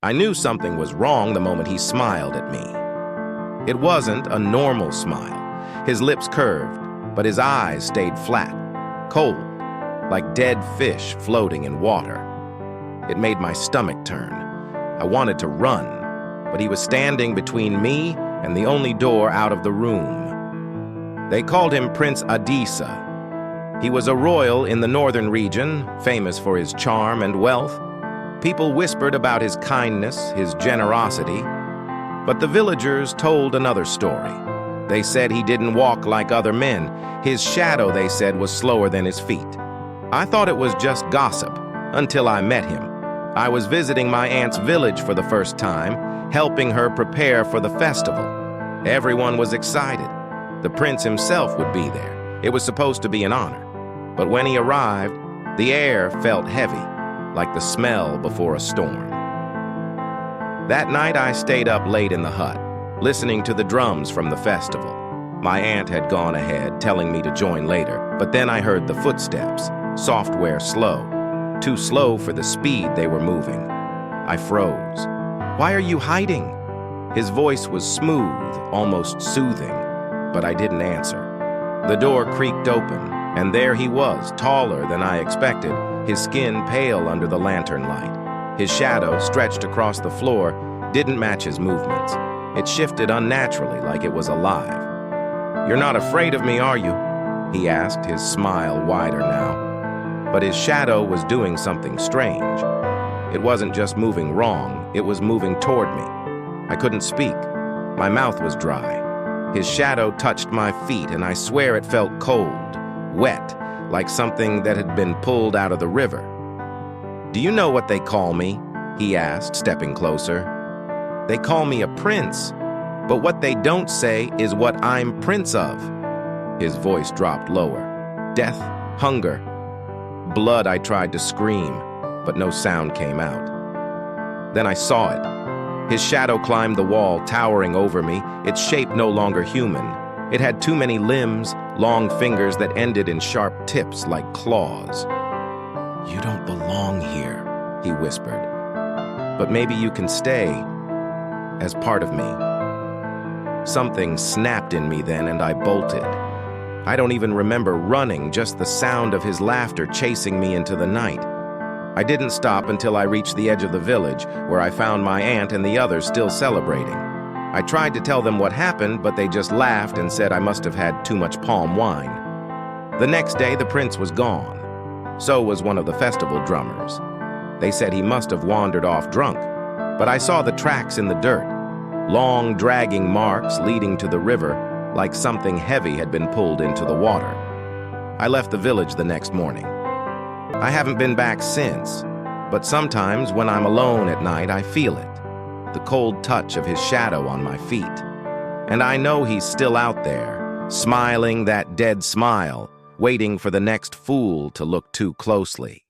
I knew something was wrong the moment he smiled at me. It wasn't a normal smile. His lips curved, but his eyes stayed flat, cold, like dead fish floating in water. It made my stomach turn. I wanted to run, but he was standing between me and the only door out of the room. They called him Prince Adisa. He was a royal in the northern region, famous for his charm and wealth. People whispered about his kindness, his generosity, but the villagers told another story. They said he didn't walk like other men. His shadow, they said, was slower than his feet. I thought it was just gossip, until I met him. I was visiting my aunt's village for the first time, helping her prepare for the festival. Everyone was excited. The prince himself would be there. It was supposed to be an honor. But when he arrived, the air felt heavy, like the smell before a storm. That night I stayed up late in the hut, listening to the drums from the festival. My aunt had gone ahead, telling me to join later, but then I heard the footsteps, software slow, too slow for the speed they were moving. I froze. "Why are you hiding?" His voice was smooth, almost soothing, but I didn't answer. The door creaked open, and there he was, taller than I expected, his skin pale under the lantern light. His shadow, stretched across the floor, didn't match his movements. It shifted unnaturally, like it was alive. "You're not afraid of me, are you?" he asked, his smile wider now. But his shadow was doing something strange. It wasn't just moving wrong, it was moving toward me. I couldn't speak. My mouth was dry. His shadow touched my feet, and I swear it felt cold, wet, like something that had been pulled out of the river. "Do you know what they call me?" he asked, stepping closer. "They call me a prince, but what they don't say is what I'm prince of." His voice dropped lower. "Death, hunger, blood." I tried to scream, but no sound came out. Then I saw it. His shadow climbed the wall, towering over me, its shape no longer human. It had too many limbs, long fingers that ended in sharp tips like claws. "You don't belong here," he whispered. "But maybe you can stay as part of me." Something snapped in me then, and I bolted. I don't even remember running, just the sound of his laughter chasing me into the night. I didn't stop until I reached the edge of the village, where I found my aunt and the others still celebrating. I tried to tell them what happened, but they just laughed and said I must have had too much palm wine. The next day, the prince was gone. So was one of the festival drummers. They said he must have wandered off drunk, but I saw the tracks in the dirt, long dragging marks leading to the river, like something heavy had been pulled into the water. I left the village the next morning. I haven't been back since, but sometimes when I'm alone at night, I feel it, the cold touch of his shadow on my feet. And I know he's still out there, smiling that dead smile, waiting for the next fool to look too closely.